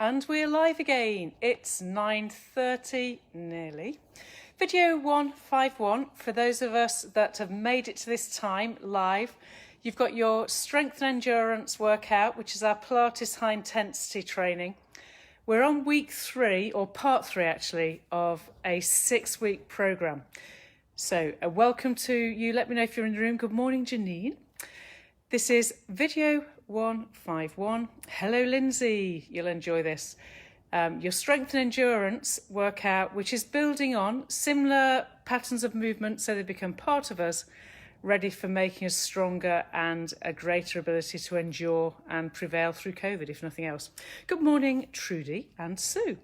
And we're live again. It's 9:30 nearly. Video 151, for those of us that have made it to this time live, you've got your strength and endurance workout, which is our Pilates high intensity training. We're on week 3, or part 3 actually, of a 6-week program. So welcome to you. Let me know if you're in the room. Good morning, Janine. This is video 151. Hello, Lindsay. You'll enjoy this. Your strength and endurance workout, which is building on similar patterns of movement so they become part of us, ready for making us stronger and a greater ability to endure and prevail through COVID, if nothing else. Good morning, Trudy and Sue.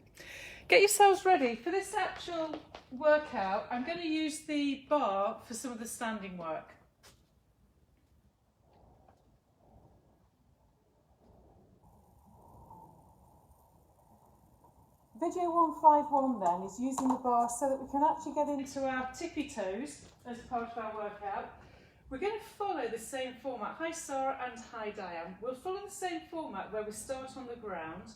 Get yourselves ready for this actual workout. I'm going to use the bar for some of the standing work. Video 151 then is using the bar so that we can actually get into our tippy toes as part of our workout. We're going to follow the same format. Hi Sarah and hi Diane. We'll follow the same format where we start on the ground.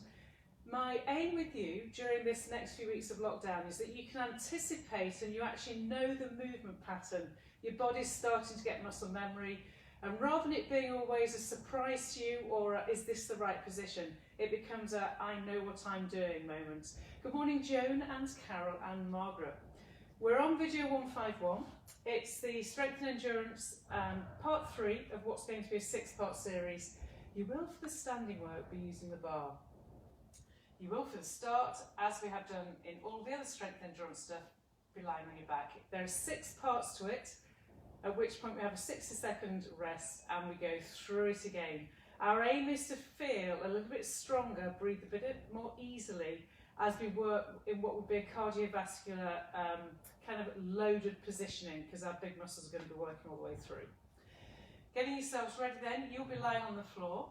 My aim with you during this next few weeks of lockdown is that you can anticipate and you actually know the movement pattern. Your body's starting to get muscle memory, and rather than it being always a surprise to you or is this the right position, it becomes a I know what I'm doing moment. Good morning Joan and Carol and Margaret. We're on video 151. It's the strength and endurance part 3 of what's going to be a 6-part series. You will for the standing work be using the bar. You will for the start, as we have done in all the other strength and endurance stuff, be lying on your back. There are 6 parts to it, at which point we have a 60-second rest and we go through it again. Our aim is to feel a little bit stronger, breathe a bit more easily as we work in what would be a cardiovascular kind of loaded positioning, because our big muscles are going to be working all the way through. Getting yourselves ready then, you'll be lying on the floor.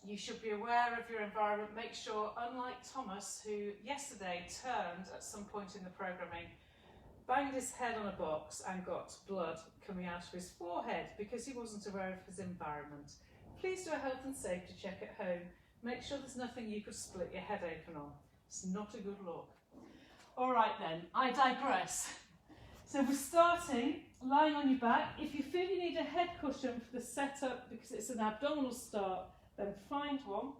You should be aware of your environment. Make sure, unlike Thomas, who yesterday turned at some point in the programming, banged his head on a box and got blood coming out of his forehead because he wasn't aware of his environment. Please do a health and safety check at home. Make sure there's nothing you could split your head open on. It's not a good look. All right then, I digress. So we're starting lying on your back. If you feel you need a head cushion for the setup because it's an abdominal start, then find one.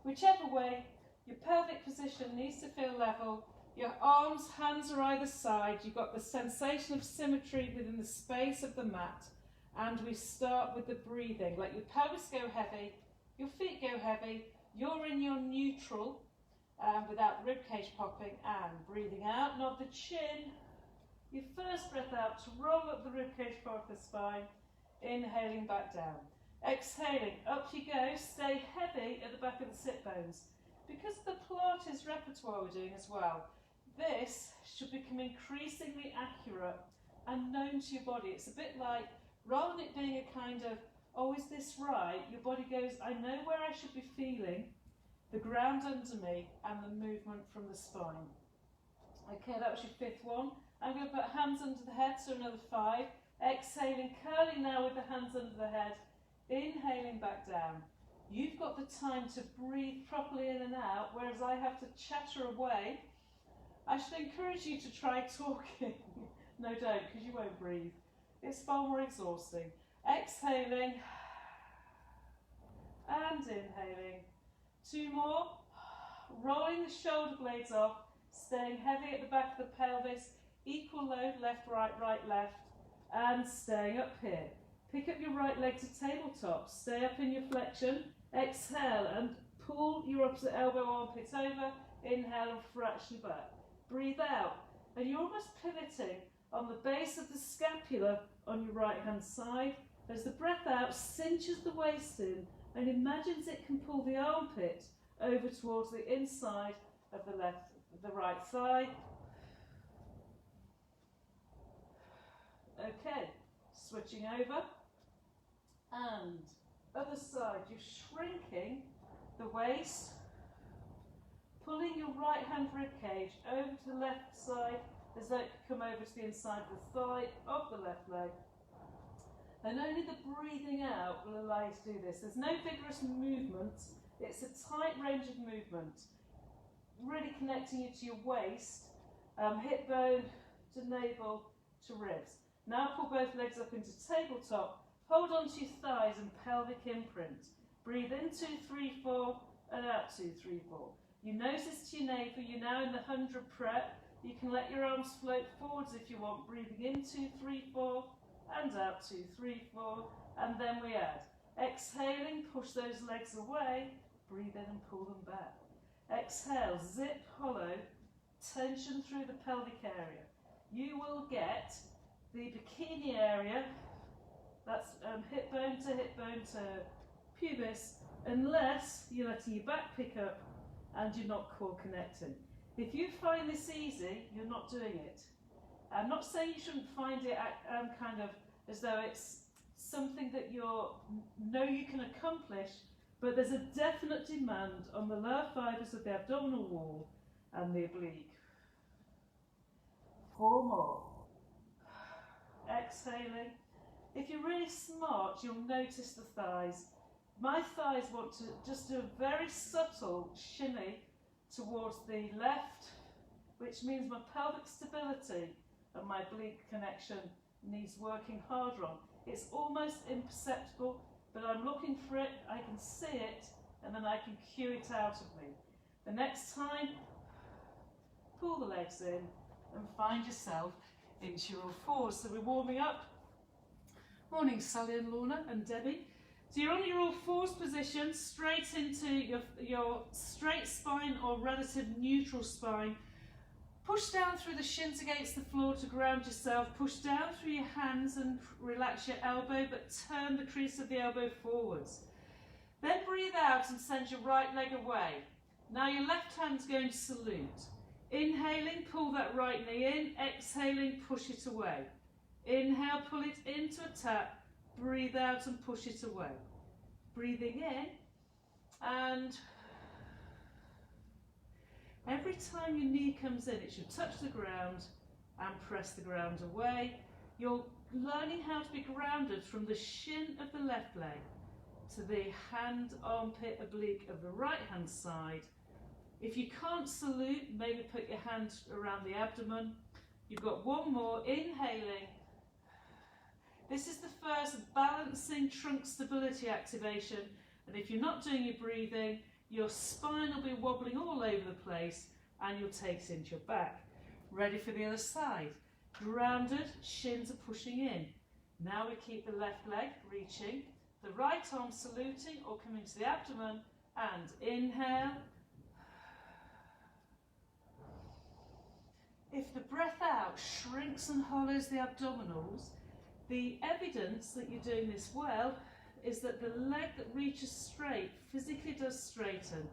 Whichever way, your pelvic position needs to feel level. Your arms, hands are either side. You've got the sensation of symmetry within the space of the mat. And we start with the breathing. Let your pelvis go heavy, your feet go heavy. You're in your neutral without the ribcage popping, and breathing out, nod the chin. Your first breath out to roll up the ribcage part of the spine. Inhaling back down. Exhaling, up you go. Stay heavy at the back of the sit bones. Because of the Pilates repertoire we're doing as well, this should become increasingly accurate and known to your body. It's a bit like, rather than it being a kind of, oh, is this right? Your body goes, I know where I should be feeling, the ground under me and the movement from the spine. Okay, that was your 5th one. I'm going to put hands under the head, so another 5. Exhaling, curling now with the hands under the head. Inhaling back down. You've got the time to breathe properly in and out, whereas I have to chatter away. I should encourage you to try talking. No, don't, because you won't breathe. It's far more exhausting. Exhaling and inhaling. 2 more. Rolling the shoulder blades off, staying heavy at the back of the pelvis. Equal load, left, right, left, and staying up here. Pick up your right leg to tabletop. Stay up in your flexion. Exhale and pull your opposite elbow armpit over. Inhale and fraction back. Breathe out. And you're almost pivoting on the base of the scapula on your right hand side. As the breath out cinches the waist in and imagines it can pull the armpit over towards the inside of the right thigh. Okay, switching over. And other side, you're shrinking the waist, pulling your right hand rib cage over to the left side as though it could come over to the inside of the thigh of the left leg. And only the breathing out will allow you to do this. There's no vigorous movement It's a tight range of movement, really connecting you to your waist, hip bone to navel to ribs. Now pull both legs up into tabletop, hold on to your thighs and pelvic imprint. Breathe in 2, 3, 4 and out 2, 3, 4. Your nose is to your navel, you're now in the 100 prep. You can let your arms float forwards if you want, breathing in 2, 3, 4 and out 2, 3, 4, and then we add. Exhaling, push those legs away, breathe in and pull them back. Exhale, zip hollow, tension through the pelvic area. You will get the bikini area, that's hip bone to pubis, unless you're letting your back pick up and you're not core connecting. If you find this easy, you're not doing it. I'm not saying you shouldn't find it kind of as though it's something that you know you can accomplish, but there's a definite demand on the lower fibres of the abdominal wall and the oblique. 4 more. Exhaling. If you're really smart, you'll notice the thighs. My thighs want to just do a very subtle shimmy towards the left, which means my pelvic stability and my oblique connection needs working harder on. It's almost imperceptible, but I'm looking for it, I can see it, and then I can cue it out of me. The next time, pull the legs in and find yourself into your all fours. So we're warming up. Morning, Sally and Lorna and Debbie. So you're on your all fours position, straight into your straight spine or relative neutral spine. Push down through the shins against the floor to ground yourself. Push down through your hands and relax your elbow, but turn the crease of the elbow forwards. Then breathe out and send your right leg away. Now your left hand's going to salute. Inhaling, pull that right knee in. Exhaling, push it away. Inhale, pull it into a tap. Breathe out and push it away. Breathing in, and every time your knee comes in, it should touch the ground and press the ground away. You're learning how to be grounded from the shin of the left leg to the hand, armpit, oblique of the right hand side. If you can't salute, maybe put your hand around the abdomen. You've got 1 more, inhaling. This is the first balancing trunk stability activation, and if you're not doing your breathing, your spine will be wobbling all over the place and you'll take it into your back. Ready for the other side. Grounded, shins are pushing in. Now we keep the left leg reaching, the right arm saluting or coming to the abdomen, and inhale. If the breath out shrinks and hollows the abdominals, the evidence that you're doing this well is that the leg that reaches straight physically does straighten,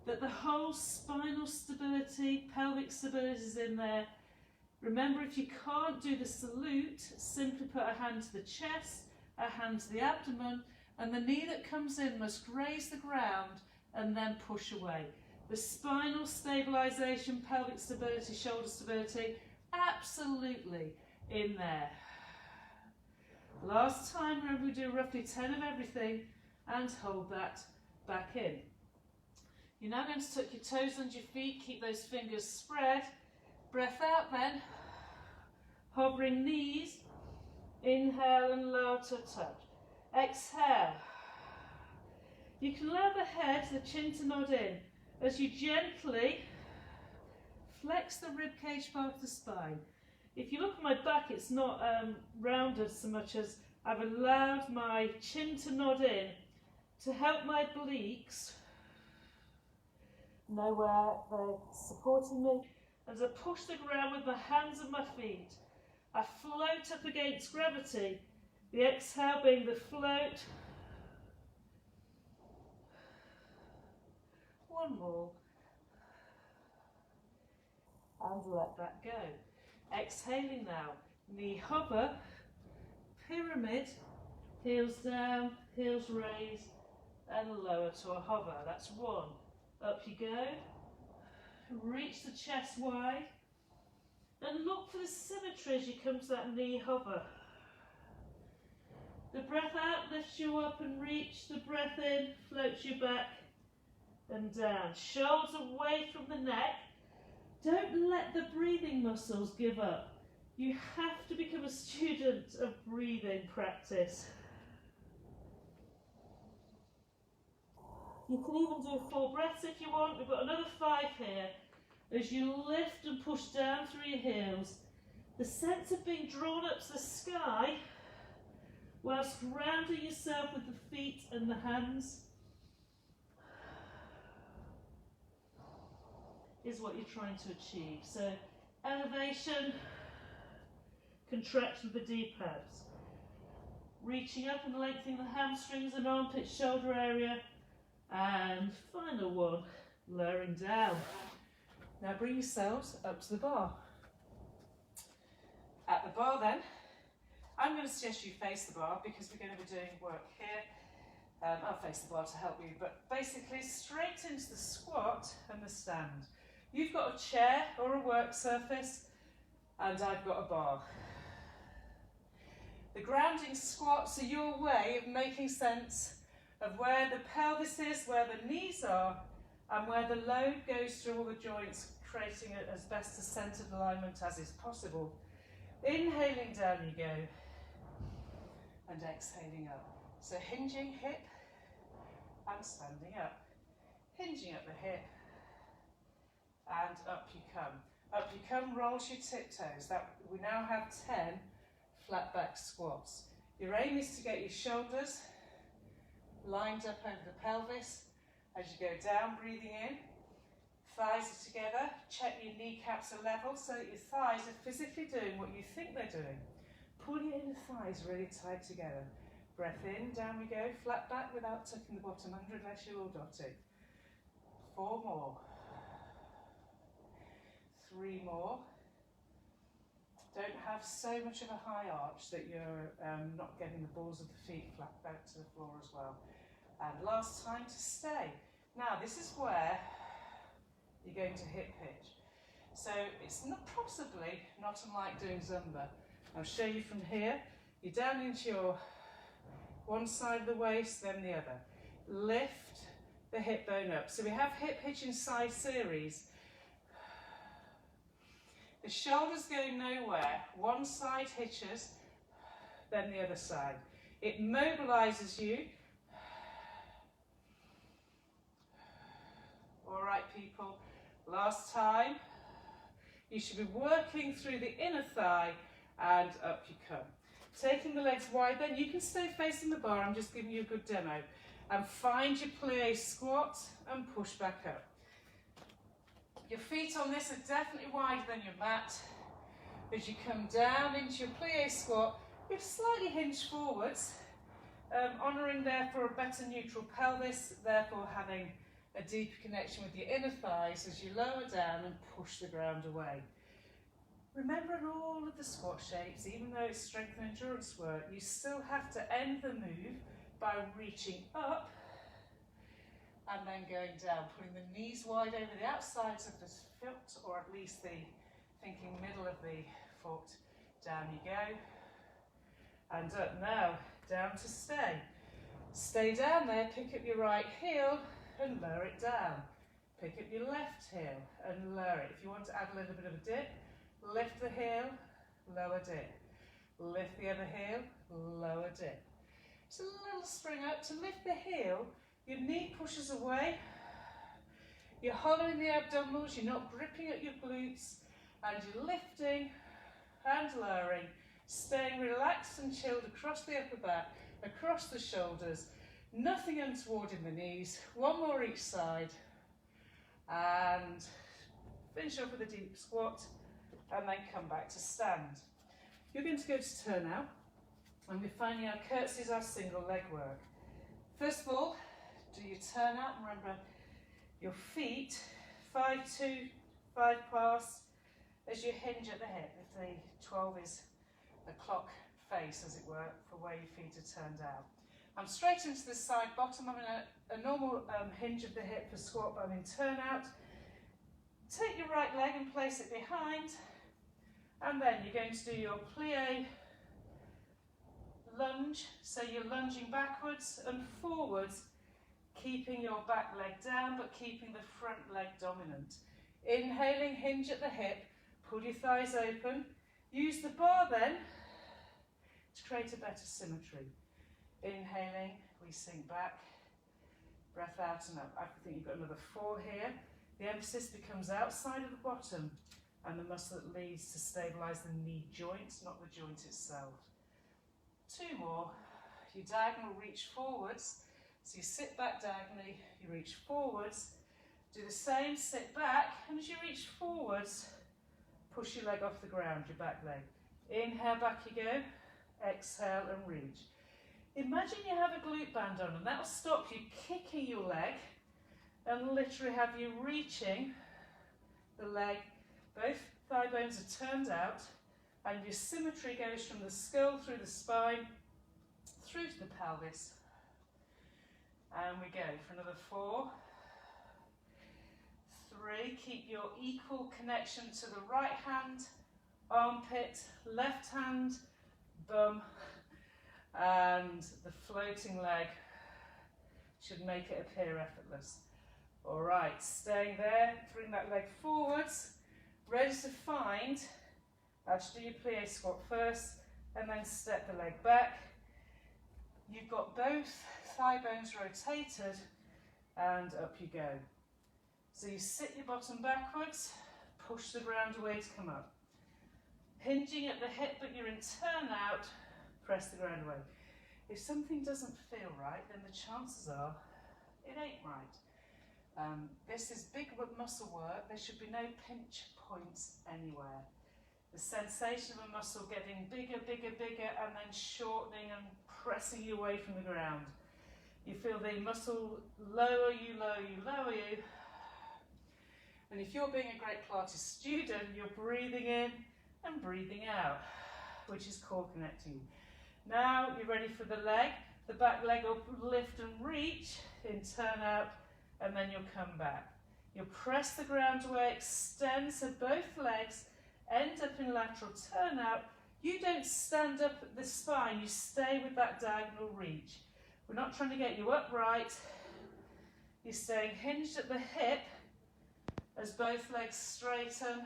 that the whole spinal stability, pelvic stability is in there. Remember, if you can't do the salute, simply put a hand to the chest, a hand to the abdomen, and the knee that comes in must graze the ground and then push away. The spinal stabilisation, pelvic stability, shoulder stability, absolutely in there. Last time, remember, we do roughly 10 of everything and hold that back in. You're now going to tuck your toes under your feet, keep those fingers spread. Breath out then, hovering knees, inhale and lower to a touch. Exhale. You can allow the head, the chin to nod in as you gently flex the ribcage part of the spine. If you look at my back, it's not rounded so much as I've allowed my chin to nod in to help my obliques know where they're supporting me. As I push the ground with my hands and my feet, I float up against gravity, the exhale being the float. 1 more. And let that go. Exhaling now, knee hover, pyramid, heels down, heels raised, and lower to a hover. That's 1. Up you go. Reach the chest wide, and look for the symmetry as you come to that knee hover. The breath out lifts you up and reach, the breath in floats you back and down. Shoulders away from the neck. Don't let the breathing muscles give up. You have to become a student of breathing practice. You can even do 4 breaths if you want. We've got another 5 here. As you lift and push down through your heels, the sense of being drawn up to the sky whilst grounding yourself with the feet and the hands is what you're trying to achieve. So elevation, contraction of the deep abs, reaching up and lengthening the hamstrings and armpit shoulder area, and final one, lowering down. Now bring yourselves up to the bar. At the bar then, I'm going to suggest you face the bar because we're going to be doing work here. I'll face the bar to help you, but basically straight into the squat and the stand. You've got a chair or a work surface, and I've got a bar. The grounding squats are your way of making sense of where the pelvis is, where the knees are, and where the load goes through all the joints, creating as best a centered alignment as is possible. Inhaling down you go, and exhaling up. So hinging hip and standing up. Hinging up the hip, and up you come. Up you come, rolls your tiptoes. We now have 10 flat back squats. Your aim is to get your shoulders lined up over the pelvis. As you go down, breathing in, thighs are together. Check your kneecaps are level so that your thighs are physically doing what you think they're doing. Pull your inner thighs really tight together. Breath in, down we go, flat back without tucking the bottom under unless you're all dotted. 4 more. 3 more. Don't have so much of a high arch that you're not getting the balls of the feet flat back to the floor as well. And last time to stay. Now this is where you're going to hip hitch. So it's not possibly not unlike doing Zumba. I'll show you from here. You're down into your one side of the waist, then the other. Lift the hip bone up. So we have hip hitch in side series. The shoulders go nowhere. One side hitches, then the other side. It mobilises you. All right, people, last time. You should be working through the inner thigh and up you come. Taking the legs wide, then you can stay facing the bar. I'm just giving you a good demo. And find your plie squat and push back up. Your feet on this are definitely wider than your mat. As you come down into your plie squat, you're slightly hinged forwards, honouring therefore a better neutral pelvis, therefore having a deeper connection with your inner thighs as you lower down and push the ground away. Remember in all of the squat shapes, even though it's strength and endurance work, you still have to end the move by reaching up and then going down, putting the knees wide over the outsides of the foot, or at least the thinking middle of the foot. Down you go, and up now, down to stay. Stay down there, pick up your right heel and lower it down. Pick up your left heel and lower it. If you want to add a little bit of a dip, lift the heel, lower dip. Lift the other heel, lower dip. It's a little spring up. To lift the heel, your knee pushes away. You're hollowing the abdominals, you're not gripping at your glutes, and you're lifting and lowering, staying relaxed and chilled across the upper back, across the shoulders, nothing untoward in the knees. 1 more each side, and finish off with a deep squat, and then come back to stand. You're going to go to turn out, and we're finding our curtsies, our single leg work. First of all, do your turn out. Remember your feet 5-2, 5 pass as you hinge at the hip. If the 12 is a clock face, as it were, for where your feet are turned out. I'm straight into the side bottom. I'm in a normal hinge of the hip for squat, but I'm in turn out. Take your right leg and place it behind, and then you're going to do your plie lunge. So you're lunging backwards and forwards keeping your back leg down but keeping the front leg dominant. Inhaling, hinge at the hip, pull your thighs open. Use the bar then to create a better symmetry. Inhaling, we sink back, breath out and up. I think you've got another 4 here. The emphasis becomes outside of the bottom and the muscle that leads to stabilise the knee joint, not the joint itself. 2 more. You diagonal reach forwards. So you sit back diagonally, you reach forwards. Do the same, sit back, and as you reach forwards, push your leg off the ground, your back leg. Inhale, back you go. Exhale and reach. Imagine you have a glute band on and that'll stop you kicking your leg and literally have you reaching the leg. Both thigh bones are turned out and your symmetry goes from the skull through the spine, through to the pelvis. And we go for another 4, 3, keep your equal connection to the right hand, armpit, left hand, bum, and the floating leg should make it appear effortless. All right, staying there, bring that leg forwards, ready to find, actually do your plie squat first, and then step the leg back. You've got both thigh bones rotated, and up you go. So you sit your bottom backwards, push the ground away to come up. Hinging at the hip, but you're in turn out, press the ground away. If something doesn't feel right, then the chances are it ain't right. This is big muscle work. There should be no pinch points anywhere. The sensation of a muscle getting bigger, bigger, bigger, and then shortening and pressing you away from the ground. You feel the muscle lower you, lower you, lower you. And if you're being a great Pilates student, you're breathing in and breathing out, which is core connecting. Now you're ready for the leg. The back leg will lift and reach, in turn out, and then you'll come back. You'll press the ground away, extend, so both legs end up in lateral turn out. You don't stand up at the spine, you stay with that diagonal reach. We're not trying to get you upright. You're staying hinged at the hip as both legs straighten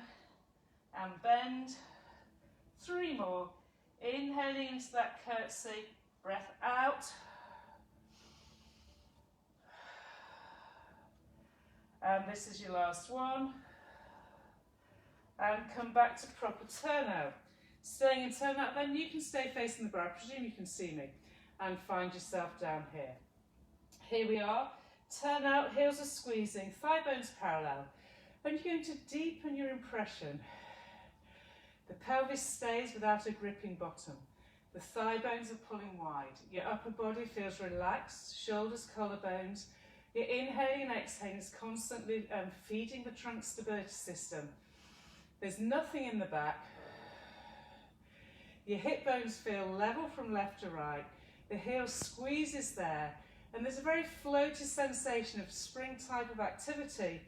and bend. 3 more. Inhaling into that curtsy, breath out. And this is your last one. And come back to proper turnout. Staying in turnout, then you can stay facing the ground. I presume you can see me. And find yourself down here. Here we are. Turnout, heels are squeezing, thigh bones parallel. And you're going to deepen your impression. The pelvis stays without a gripping bottom. The thigh bones are pulling wide. Your upper body feels relaxed, shoulders, collarbones. Your inhaling and exhaling is constantly feeding the trunk stability system. There's nothing in the back. Your hip bones feel level from left to right. The heel squeezes there. And there's a very floaty sensation of spring type of activity.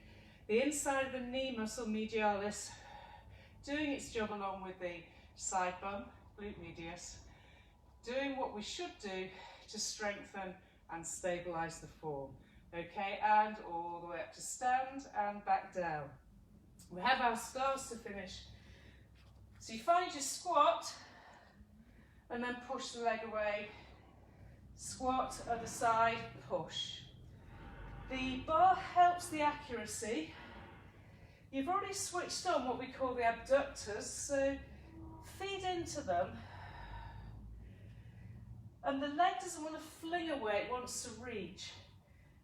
The inside of the knee muscle medialis doing its job along with the side bum, glute medius, doing what we should do to strengthen and stabilise the form. Okay, and all the way up to stand and back down. We have our scars to finish. So you find your squat and then push the leg away. Squat, other side, push. The bar helps the accuracy. You've already switched on what we call the abductors, so feed into them. And the leg doesn't want to fling away, it wants to reach.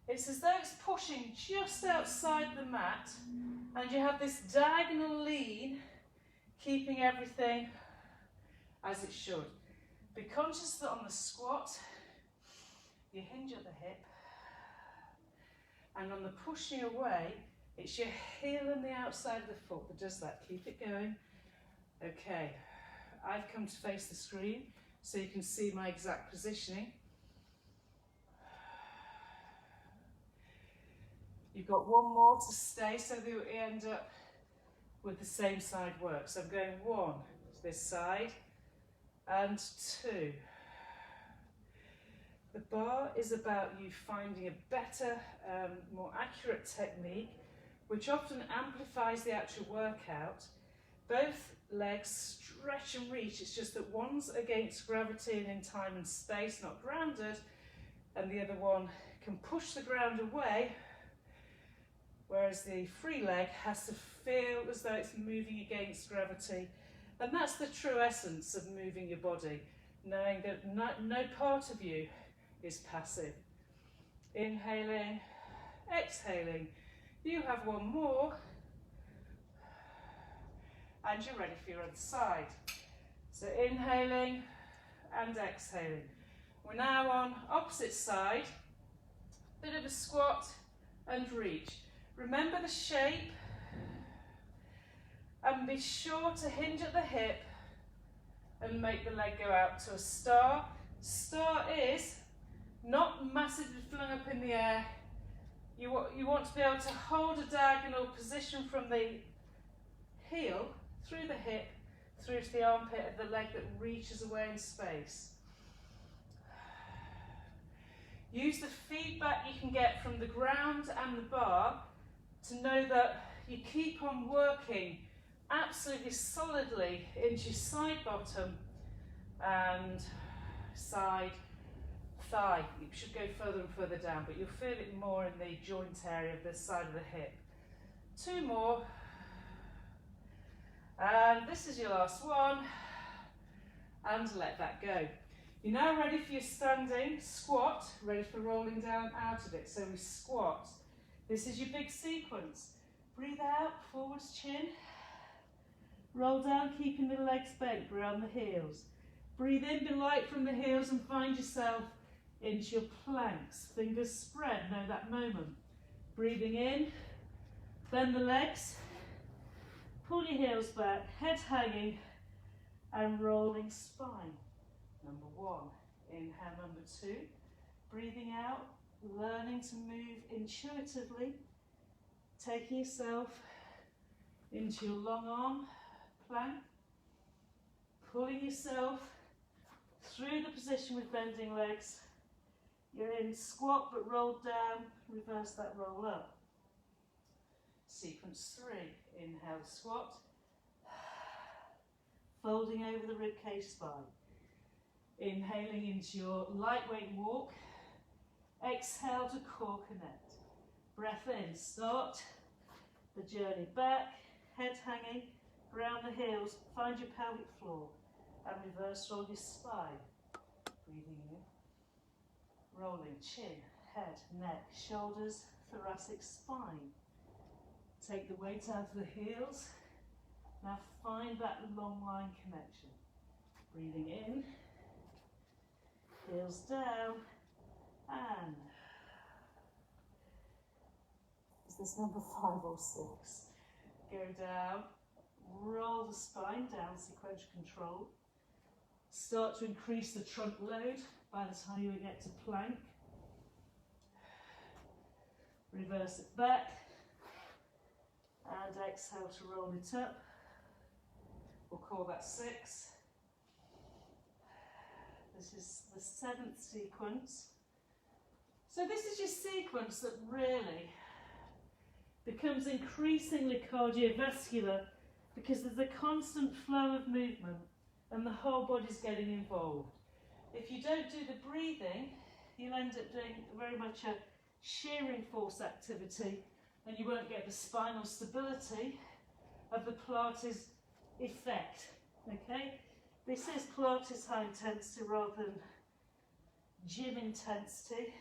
It's as though it's pushing just outside the mat, and you have this diagonal lean, keeping everything as it should. Be conscious that on the squat, you hinge at the hip, and on the pushing away, it's your heel and the outside of the foot that does that. Keep it going. Okay, I've come to face the screen so you can see my exact positioning. You've got 1 more to stay so that you end up with the same side work. So I'm going 1 to this side and 2. The bar is about you finding a better, more accurate technique, which often amplifies the actual workout. Both legs stretch and reach, it's just that one's against gravity and in time and space, not grounded, and the other one can push the ground away, whereas the free leg has to feel as though it's moving against gravity. And that's the true essence of moving your body, knowing that no part of you is passive. Inhaling, exhaling. You have one more, and you're ready for your other side. So inhaling and exhaling. We're now on opposite side, bit of a squat and reach. Remember the shape, and be sure to hinge at the hip and make the leg go out to a star. Star is not massively flung up in the air. You want to be able to hold a diagonal position from the heel, through the hip, through to the armpit of the leg that reaches away in space. Use the feedback you can get from the ground and the bar to know that you keep on working absolutely solidly into your side bottom and side thigh. You should go further and further down, but you'll feel it more in the joint area of the side of the hip. Two more. And this is your last one. And let that go. You're now ready for your standing squat, ready for rolling down out of it. So we squat. This is your big sequence. Breathe out, forwards chin. Roll down, keeping the legs bent around the heels. Breathe in, be light from the heels and find yourself into your planks. Fingers spread, know that moment. Breathing in, bend the legs, pull your heels back, head hanging, and rolling spine. Number one. Inhale, number two. Breathing out, learning to move intuitively, taking yourself into your long arm plank, pulling yourself through the position with bending legs. You're in squat but rolled down, reverse that roll up. Sequence three. Inhale, squat, folding over the ribcage spine. Inhaling into your lightweight walk. Exhale to core connect. Breath in, start the journey back, head hanging, ground the heels, find your pelvic floor, and reverse roll your spine. Breathing in, rolling chin, head, neck, shoulders, thoracic spine. Take the weight out of the heels. Now find that long line connection. Breathing in, heels down, and is this number 5 or 6? Go down, roll the spine down, sequential control. Start to increase the trunk load by the time you get to plank. Reverse it back, and exhale to roll it up. We'll call that 6. This is the 7th sequence. So this is your sequence that really becomes increasingly cardiovascular because there's a constant flow of movement and the whole body's getting involved. If you don't do the breathing, you'll end up doing very much a shearing force activity, and you won't get the spinal stability of the Pilates effect. Okay? This is Pilates high intensity rather than gym intensity,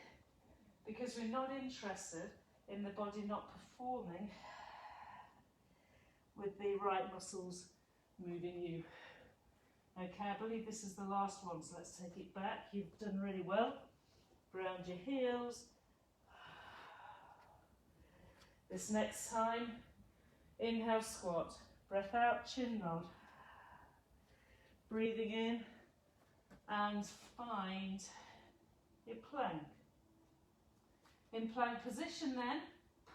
because we're not interested in the body not performing with the right muscles moving you. Okay, I believe this is the last one, so let's take it back. You've done really well. Ground your heels. This next time, inhale, squat. Breath out, chin nod. Breathing in, and find your plank. In plank position then,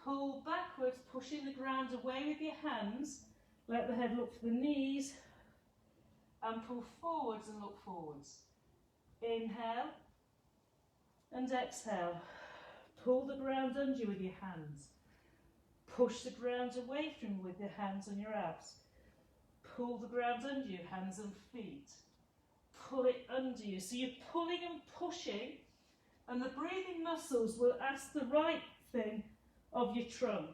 pull backwards, pushing the ground away with your hands. Let the head look to the knees, and pull forwards and look forwards. Inhale, And exhale. Pull the ground under you with your hands. Push the ground away from you with your hands on your abs. Pull the ground under you, hands and feet. Pull it under you. So you're pulling and pushing, and the breathing muscles will ask the right thing of your trunk.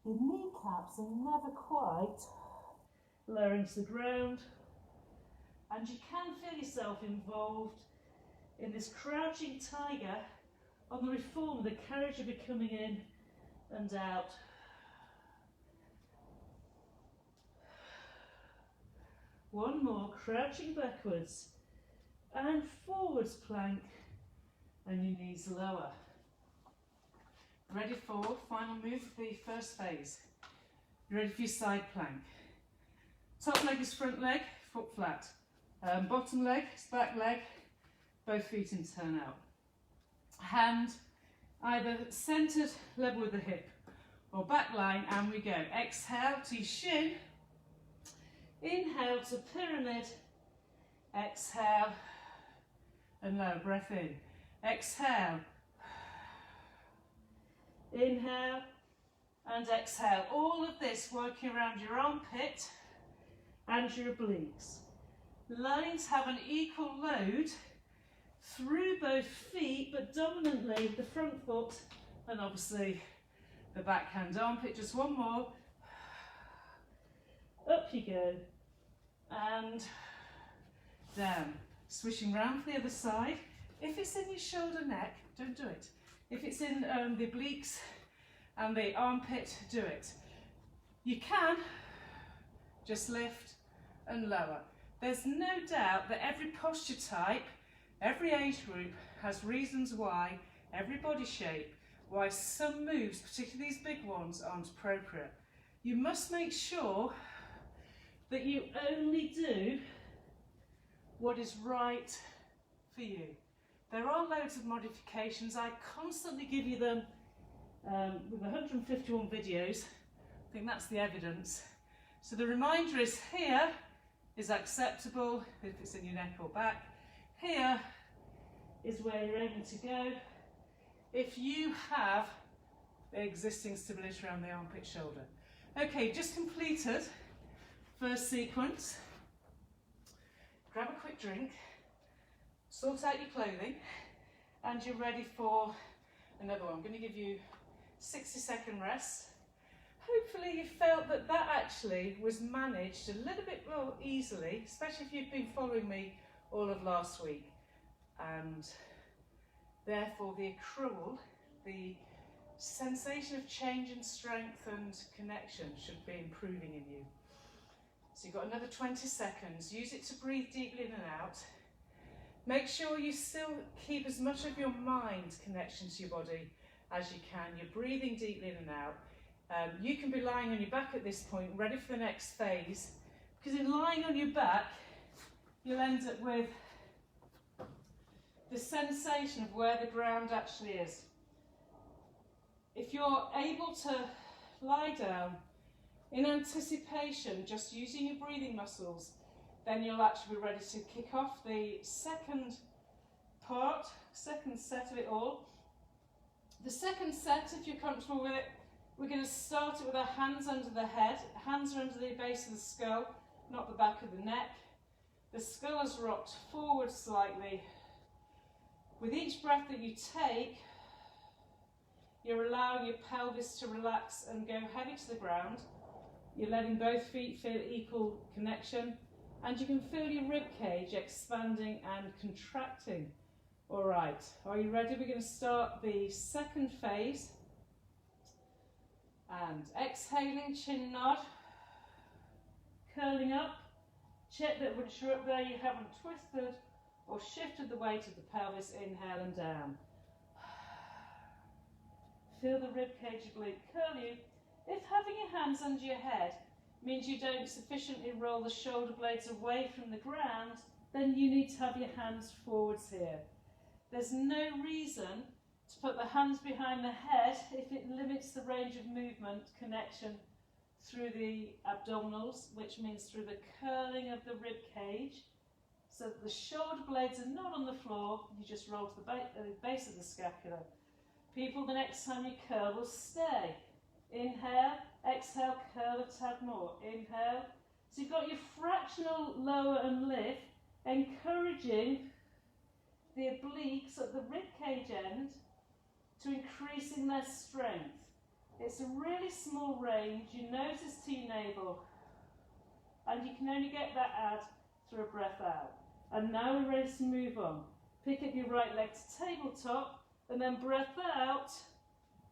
Your kneecaps are never quite lowering to the ground, and you can feel yourself involved in this crouching tiger on the reform, the carriage of it coming in and out. One more, crouching backwards and forwards plank, and your knees lower. Ready for final move of the first phase. You ready for your side plank? Top leg is front leg, foot flat. Bottom leg is back leg, both feet in turn out. Hand either centered, level with the hip, or back line, and we go. Exhale to your shin. Inhale to pyramid. Exhale and lower, breath in. Exhale. Inhale and exhale. All of this working around your armpit and your obliques. Learning to have an equal load through both feet, but dominantly the front foot and obviously the backhand armpit. Just one more. Up you go and down. Switching round for the other side. If it's in your shoulder neck, don't do it. If it's in the obliques and the armpit, do it. You can just lift and lower. There's no doubt that every posture type, every age group has reasons why, every body shape, why some moves, particularly these big ones, aren't appropriate. You must make sure that you only do what is right for you. There are loads of modifications. I constantly give you them with 151 videos. I think that's the evidence. So the reminder is here is acceptable if it's in your neck or back. Here is where you're able to go if you have the existing stability around the armpit shoulder. Okay, just completed first sequence. Grab a quick drink, sort out your clothing, and you're ready for another one. I'm going to give you 60-second rest. Hopefully you felt that that actually was managed a little bit more easily, especially if you've been following me all of last week. And therefore the accrual, the sensation of change in strength and connection should be improving in you. So you've got another 20 seconds. Use it to breathe deeply in and out. Make sure you still keep as much of your mind connection to your body as you can. You're breathing deeply in and out. You can be lying on your back at this point, ready for the next phase, because in lying on your back, you'll end up with the sensation of where the ground actually is. If you're able to lie down in anticipation, just using your breathing muscles, then you'll actually be ready to kick off the second part, second set of it all. The second set, if you're comfortable with it, we're going to start it with our hands under the head. Hands are under the base of the skull, not the back of the neck. The skull is rocked forward slightly. With each breath that you take, you're allowing your pelvis to relax and go heavy to the ground. You're letting both feet feel equal connection, and you can feel your rib cage expanding and contracting. All right, are you ready? We're going to start the second phase. And exhaling, chin nod, curling up. Check that once you're up there you haven't twisted or shifted the weight of the pelvis. Inhale and down. Feel the rib cage oblique curl you. If having your hands under your head means you don't sufficiently roll the shoulder blades away from the ground, then you need to have your hands forwards here. There's no reason to put the hands behind the head if it limits the range of movement connection through the abdominals, which means through the curling of the rib cage, so that the shoulder blades are not on the floor. You just roll to the base of the scapula. People, the next time you curl will stay. Inhale, exhale, curl a tad more. Inhale. So you've got your fractional lower and lift, encouraging the obliques at the rib cage end to increasing their strength. It's a really small range. You notice T-navel, and you can only get that out through a breath out. And now we're ready to move on. Pick up your right leg to tabletop, and then breath out,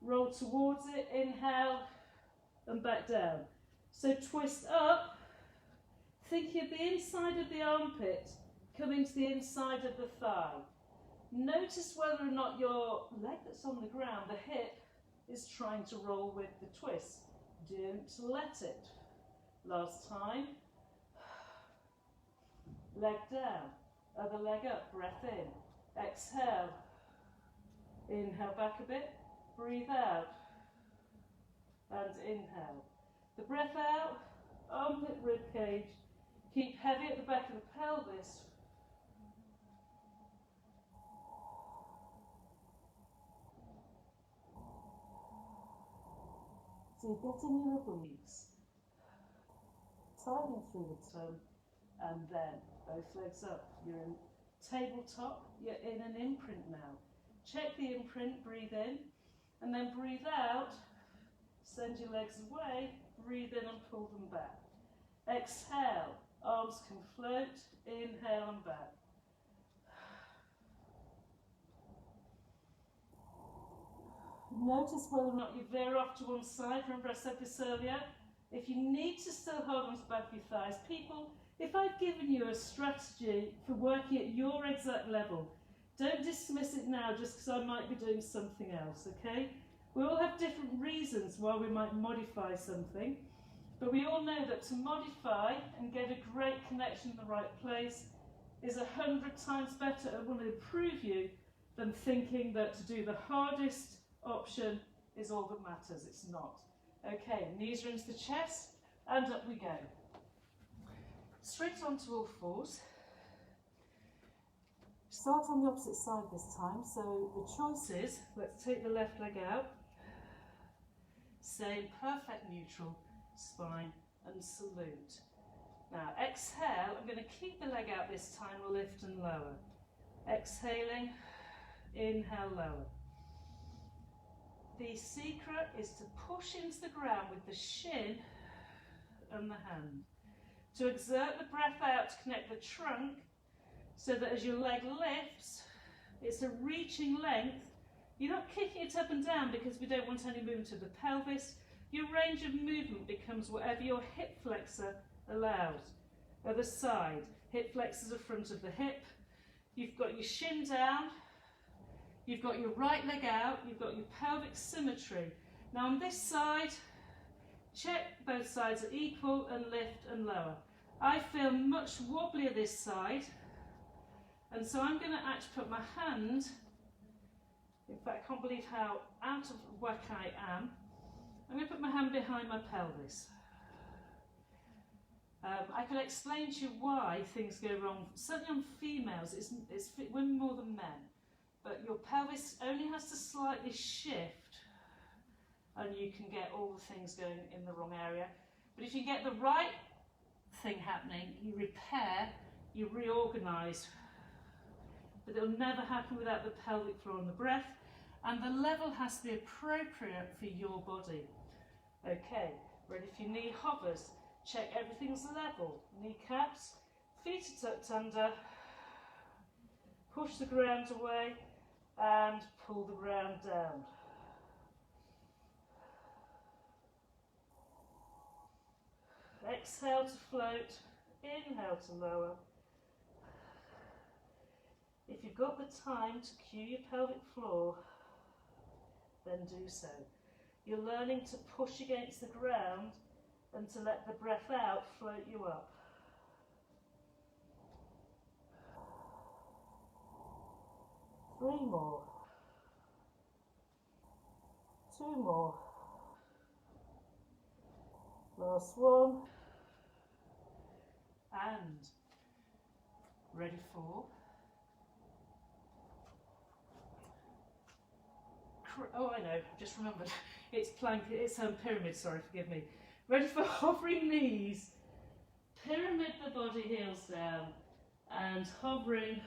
roll towards it, inhale, and back down. So twist up, thinking of the inside of the armpit coming to the inside of the thigh. Notice whether or not your leg that's on the ground, the hip, is trying to roll with the twist. Don't let it. Last time. Leg down, other leg up, breath in. Exhale. Inhale back a bit, breathe out. And inhale. The breath out, armpit, rib cage. Keep heavy at the back of the pelvis. So you get in your obliques, tightening through the tongue, and then both legs up. You're in tabletop, you're in an imprint now. Check the imprint, breathe in, and then breathe out. Send your legs away, breathe in and pull them back. Exhale, arms can float, inhale and back. Notice whether or not you veer off to one side. Remember I said this earlier? If you need to still hold on to the back of your thighs, people, if I've given you a strategy for working at your exact level, don't dismiss it now just because I might be doing something else, okay? We all have different reasons why we might modify something, but we all know that to modify and get a great connection in the right place is 100 times better and will improve you than thinking that to do the hardest option is all that matters. It's not. Okay, knees are into the chest and up we go. Straight onto all fours. Start on the opposite side this time, so the choice is, let's take the left leg out, stay in perfect neutral, spine and salute. Now exhale, I'm going to keep the leg out this time, lift and lower. Exhaling, inhale, lower. The secret is to push into the ground with the shin and the hand. To exert the breath out to connect the trunk, so that as your leg lifts, it's a reaching length. You're not kicking it up and down because we don't want any movement of the pelvis. Your range of movement becomes whatever your hip flexor allows. Other side, hip flexors are front of the hip. You've got your shin down. You've got your right leg out. You've got your pelvic symmetry. Now on this side, check both sides are equal and lift and lower. I feel much wobblier this side. And so I'm going to actually put my hand, in fact I can't believe how out of whack I am, I'm going to put my hand behind my pelvis. I can explain to you why things go wrong, certainly on females, it's women more than men, but your pelvis only has to slightly shift and you can get all the things going in the wrong area. But if you get the right thing happening, you repair, you reorganise. But it will never happen without the pelvic floor and the breath, and the level has to be appropriate for your body. Okay, ready for your knee hovers. Check everything's level. Kneecaps, feet are tucked under, push the ground away and pull the ground down. Exhale to float, inhale to lower. If you've got the time to cue your pelvic floor, then do so. You're learning to push against the ground and to let the breath out float you up. Three more. Two more. Last one. And ready for oh, I know, I've just remembered. It's plank, it's pyramid, sorry, forgive me. Ready for hovering knees. Pyramid the body, heels down. And hovering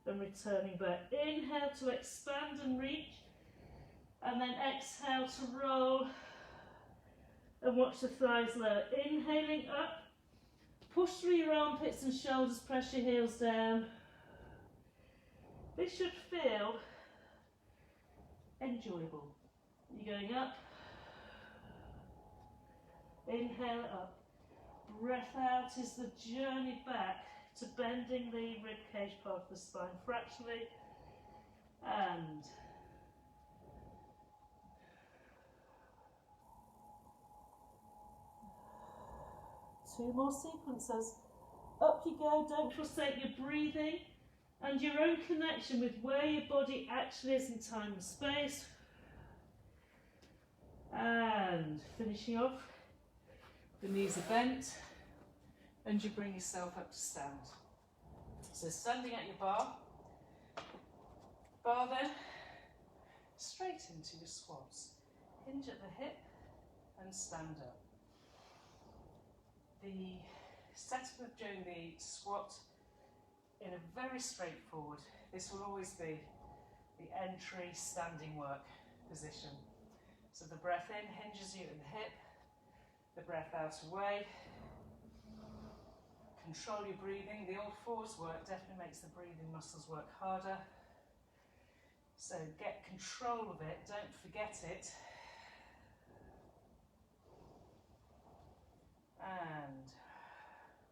and returning back. Inhale to expand and reach. And then exhale to roll. And watch the thighs lower. Inhaling up. Push through your armpits and shoulders, press your heels down. This should feel enjoyable. You're going up. Inhale up. Breath out is the journey back to bending the ribcage part of the spine fractionally. And two more sequences. Up you go. Don't forsake your breathing and your own connection with where your body actually is in time and space. And finishing off, the knees are bent and you bring yourself up to stand. So standing at your bar then, straight into your squats. Hinge at the hip and stand up. The setup of doing the squat in a very straightforward, this will always be the entry standing work position. So the breath in hinges you at the hip, the breath out away. Control your breathing. The old fours work definitely makes the breathing muscles work harder. So get control of it, don't forget it. And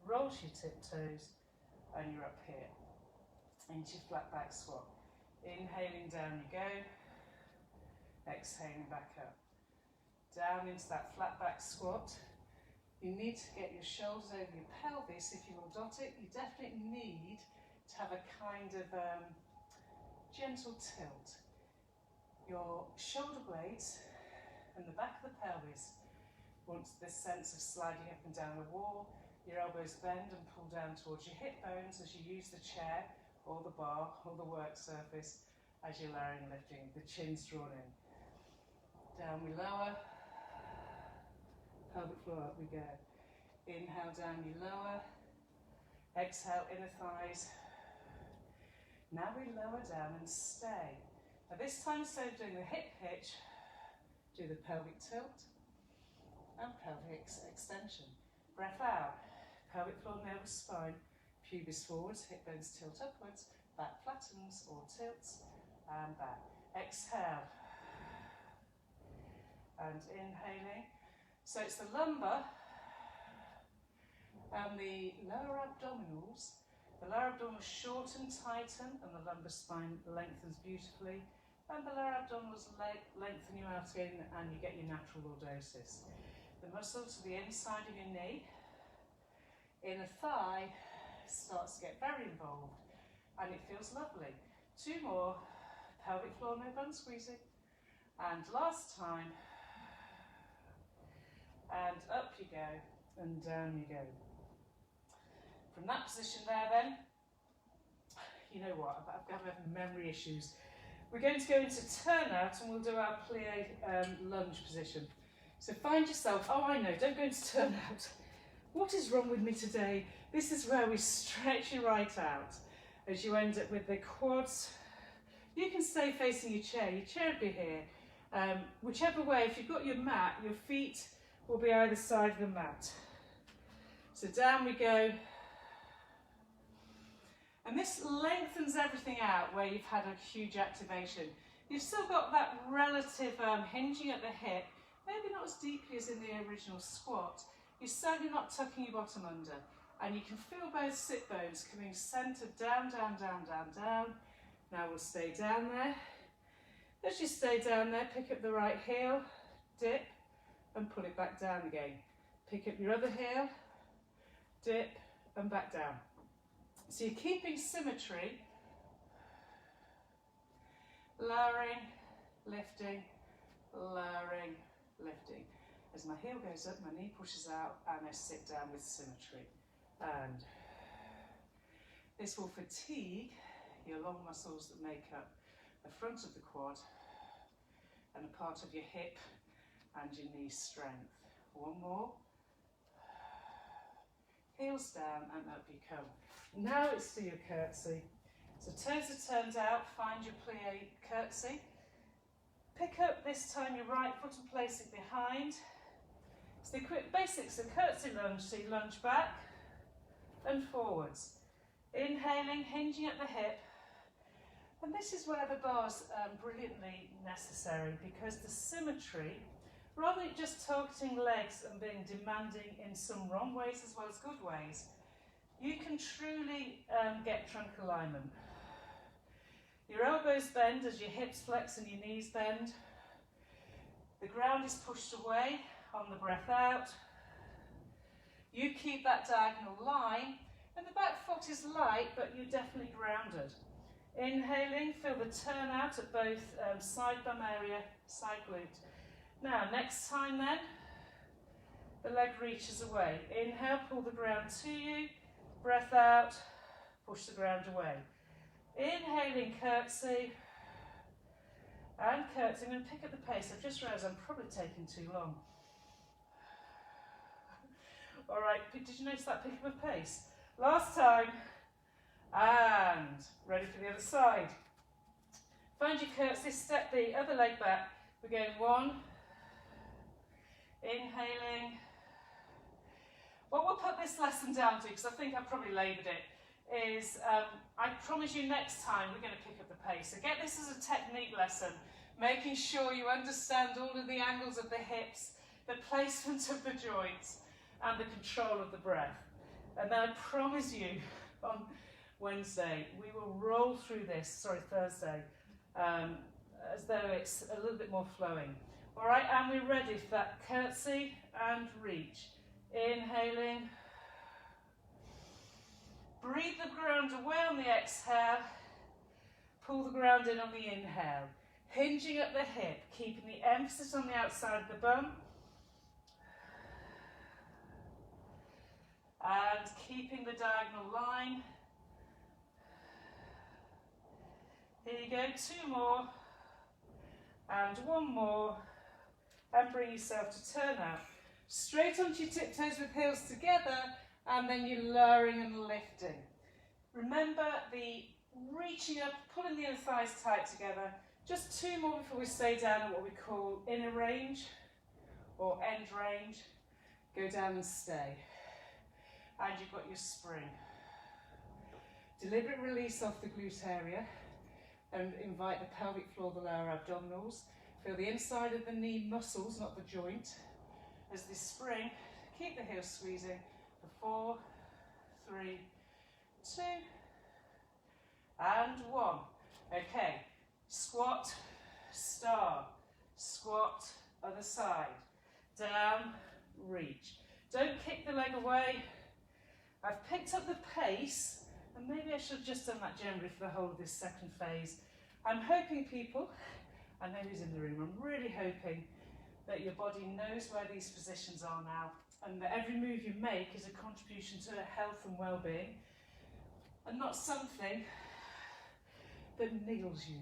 roll your tiptoes and you're up here into flat back squat. Inhaling, down you go. Exhaling, back up. Down into that flat back squat. You need to get your shoulders over your pelvis if you will dot it. You definitely need to have a kind of gentle tilt. Your shoulder blades and the back of the pelvis want this sense of sliding up and down the wall. Your elbows bend and pull down towards your hip bones as you use the chair or the bar or the work surface as you're lowering and lifting. The chin's drawn in. Down we lower. Pelvic floor up we go. Inhale, down you lower. Exhale, inner thighs. Now we lower down and stay. Now this time, instead of doing the hip hitch, do the pelvic tilt and pelvic extension. Breath out. Pelvic floor, navel, spine, pubis forwards, hip bones tilt upwards, back flattens or tilts, and back. Exhale. And inhaling. So it's the lumbar and the lower abdominals. The lower abdominals shorten, tighten, and the lumbar spine lengthens beautifully. And the lower abdominals lengthen you out in, and you get your natural lordosis. The muscle to the inside of your knee, inner thigh, starts to get very involved, and it feels lovely. Two more. Pelvic floor, no bum squeezing. And last time. And up you go, and down you go. From that position there then, you know what, I've got memory issues. We're going to go into turnout and we'll do our plie lunge position. So find yourself, oh I know, don't go into turnout. What is wrong with me today? This is where we stretch you right out as you end up with the quads. You can stay facing your chair will be here. Whichever way, if you've got your mat, your feet will be either side of the mat. So down we go. And this lengthens everything out where you've had a huge activation. You've still got that relative hinging at the hip, maybe not as deeply as in the original squat. You're certainly not tucking your bottom under. And you can feel both sit bones coming centered down, down, down, down, down. Now we'll stay down there. As you stay down there, pick up the right heel, dip, and pull it back down again. Pick up your other heel, dip, and back down. So you're keeping symmetry, lowering, lifting, lowering, lifting. As my heel goes up, my knee pushes out, and I sit down with symmetry. And this will fatigue your long muscles that make up the front of the quad and a part of your hip and your knee strength. One more. Heels down and up you come. Now it's to your curtsy. So toes are turned out, find your plie curtsy. Pick up this time your right foot and place it behind. So the quick basics, the curtsy lunge, so you lunge back and forwards. Inhaling, hinging at the hip. And this is where the bar's brilliantly necessary, because the symmetry, rather than just targeting legs and being demanding in some wrong ways as well as good ways, you can truly get trunk alignment. Your elbows bend as your hips flex and your knees bend. The ground is pushed away on the breath out. You keep that diagonal line, and the back foot is light, but you're definitely grounded. Inhaling, feel the turn out at both side bum area, side glute. Now, next time then, the leg reaches away. Inhale, pull the ground to you. Breath out, push the ground away. Inhaling, curtsy. And curtsy. I'm going to pick up the pace. I've just realised I'm probably taking too long. All right, did you notice that pick up of pace? Last time. And ready for the other side. Find your curtsy, step the other leg back. We're going one. Inhaling. What we'll put this lesson down to, because I think I've probably laboured it, is I promise you next time we're going to pick up the pace. So get this as a technique lesson, making sure you understand all of the angles of the hips, the placement of the joints, and the control of the breath. And then I promise you on Wednesday we will roll through this, Thursday, as though it's a little bit more flowing. All right, and we're ready for that curtsy and reach. Inhaling. Breathe the ground away on the exhale. Pull the ground in on the inhale. Hinging at the hip, keeping the emphasis on the outside of the bum. And keeping the diagonal line. Here you go, two more. And one more. And bring yourself to turn out. Straight onto your tiptoes with heels together, and then you're lowering and lifting. Remember the reaching up, pulling the inner thighs tight together. Just two more before we stay down at what we call inner range or end range. Go down and stay. And you've got your spring. Deliberate release off the glute area and invite the pelvic floor, the lower abdominals. Feel the inside of the knee muscles, not the joint. As this spring, keep the heels squeezing for 4, 3, 2, and 1. Okay, squat, star, squat, other side, down, reach. Don't kick the leg away. I've picked up the pace, and maybe I should have just done that generally for the whole of this second phase. I'm hoping people, I know who's in the room, I'm really hoping that your body knows where these positions are now, and that every move you make is a contribution to health and well-being, and not something that niggles you.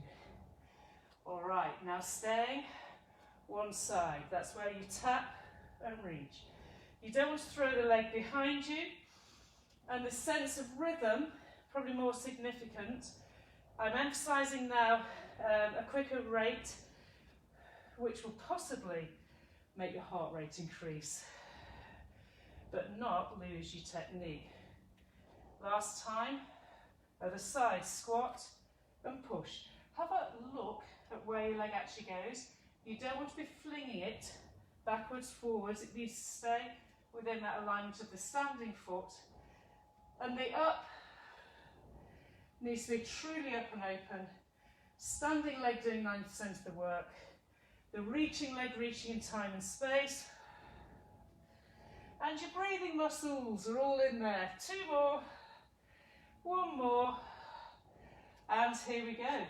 All right, now staying one side. That's where you tap and reach. You don't want to throw the leg behind you, and the sense of rhythm, probably more significant. I'm emphasising now a quicker rate, which will possibly make your heart rate increase, but not lose your technique. Last time, other side, squat and push. Have a look at where your leg actually goes. You don't want to be flinging it backwards, forwards. It needs to stay within that alignment of the standing foot. And the up needs to be truly up and open. Standing leg doing 90% of the work. The reaching leg reaching in time and space. And your breathing muscles are all in there. Two more. One more. And here we go.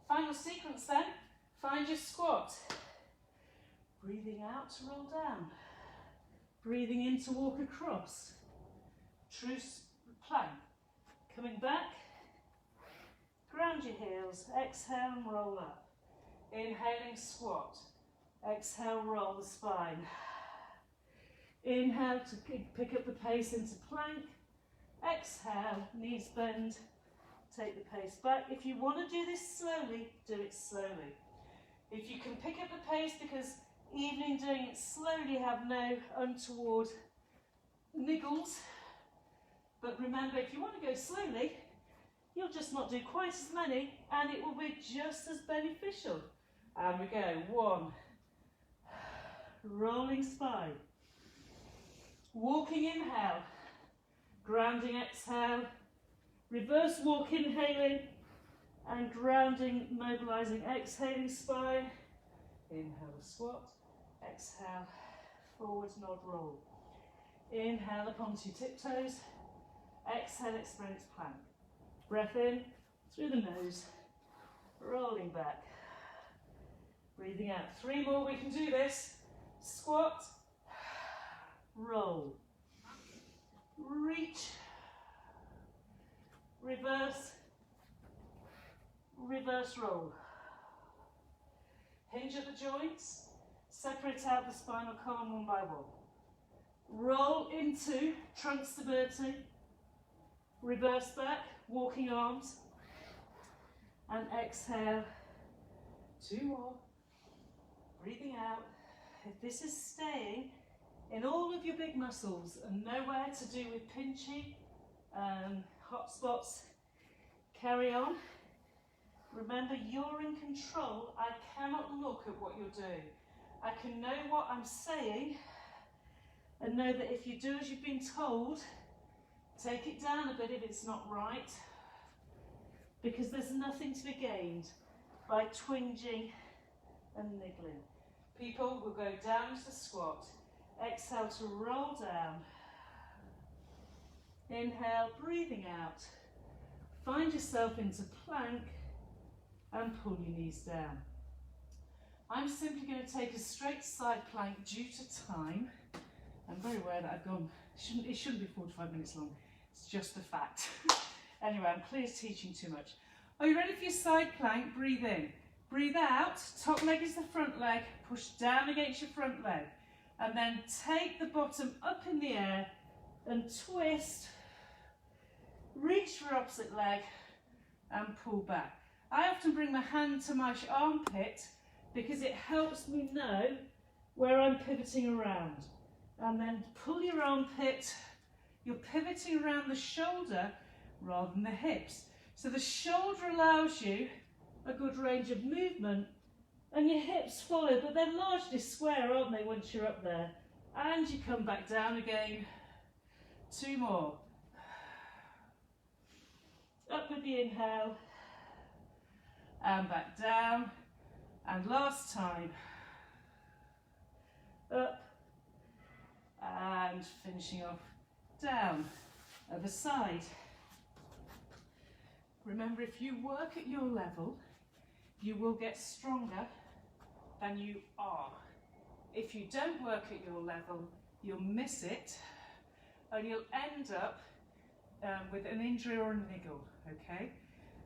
Final sequence then. Find your squat. Breathing out to roll down. Breathing in to walk across. True plank. Coming back. Ground your heels. Exhale and roll up. Inhaling, squat. Exhale, roll the spine. Inhale to pick up the pace into plank. Exhale, knees bend. Take the pace back. If you want to do this slowly, do it slowly. If you can pick up the pace, because even doing it slowly have no untoward niggles. But remember, if you want to go slowly, you'll just not do quite as many and it will be just as beneficial. And we go, 1. Rolling spine. Walking inhale. Grounding exhale. Reverse walk inhaling and grounding, mobilizing, exhaling spine. Inhale, squat. Exhale, forward nod roll. Inhale up onto your tiptoes. Exhale, experience plank. Breath in through the nose, rolling back. Breathing out. 3 more, we can do this. Squat, roll, reach, reverse, reverse roll. Hinge at the joints, separate out the spinal column one by one. Roll into trunk stability, reverse back, walking arms, and exhale. 2 more. Breathing out. If this is staying in all of your big muscles and nowhere to do with pinchy, hot spots, carry on. Remember, you're in control. I cannot look at what you're doing. I can know what I'm saying and know that if you do as you've been told, take it down a bit if it's not right, because there's nothing to be gained by twinging and niggling. People will go down to the squat. Exhale to roll down. Inhale, breathing out. Find yourself into plank and pull your knees down. I'm simply going to take a straight side plank due to time. I'm very aware that I've gone, it shouldn't be 45 minutes long. It's just a fact. Anyway, I'm clearly teaching too much. Are you ready for your side plank? Breathe in. Breathe out. Top leg is the front leg. Push down against your front leg. And then take the bottom up in the air and twist. Reach for opposite leg and pull back. I often bring my hand to my armpit because it helps me know where I'm pivoting around. And then pull your armpit. You're pivoting around the shoulder rather than the hips. So the shoulder allows you a good range of movement and your hips follow, but they're largely square, aren't they, once you're up there? And you come back down again. 2 more. Up with the inhale and back down. And last time. Up and finishing off down. Other side. Remember, if you work at your level, you will get stronger than you are. If you don't work at your level, you'll miss it and you'll end up with an injury or a niggle, okay?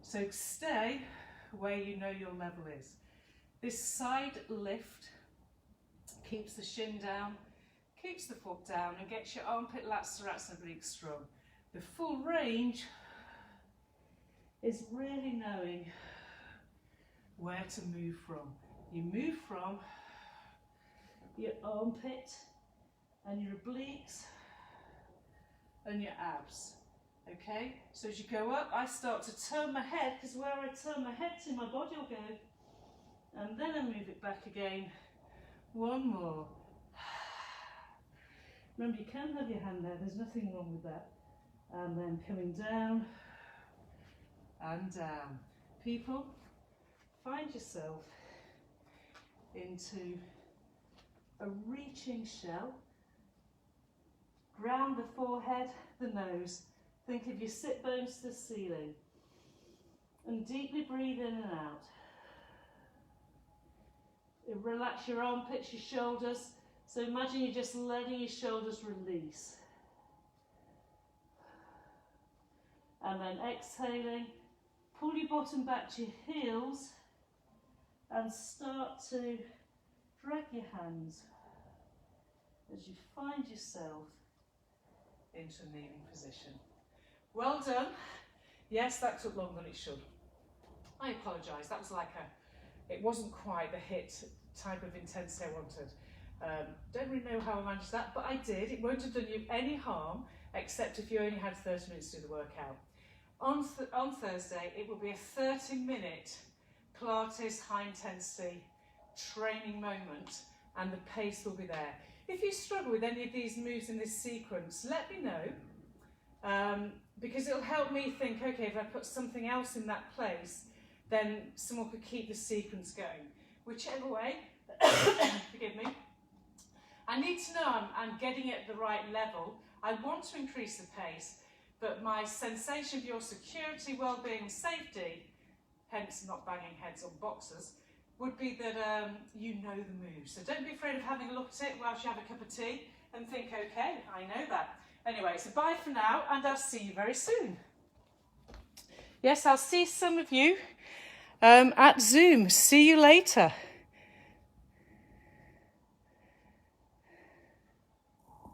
So stay where you know your level is. This side lift keeps the shin down, keeps the foot down and gets your armpit, lats, thorax and obliques strong. The full range is really knowing where to move from. You move from your armpit and your obliques and your abs, okay? So as you go up, I start to turn my head, because where I turn my head to, my body will go, and then I move it back again. 1 more. Remember, you can have your hand there, there's nothing wrong with that. And then coming down and down. People, find yourself into a reaching shell. Ground the forehead, the nose. Think of your sit bones to the ceiling. And deeply breathe in and out. relax your armpits, your shoulders. So imagine you're just letting your shoulders release. And then exhaling, pull your bottom back to your heels and start to drag your hands as you find yourself into a kneeling position. Well done. Yes, that took longer than it should. I apologise, that was like it wasn't quite the HIIT type of intensity I wanted. Don't really know how I managed that, but I did. It won't have done you any harm, except if you only had 30 minutes to do the workout. On Thursday, it will be a 30-minute Pilates high intensity training moment, and the pace will be there. If you struggle with any of these moves in this sequence, let me know, because it'll help me think, okay, if I put something else in that place, then someone could keep the sequence going. Whichever way, forgive me, I need to know I'm getting it at the right level. I want to increase the pace, but my sensation of your security, well-being, safety, hence not banging heads on boxes, would be that you know the moves. So don't be afraid of having a look at it whilst you have a cup of tea and think, okay, I know that. Anyway, so bye for now, and I'll see you very soon. Yes, I'll see some of you at Zoom. See you later.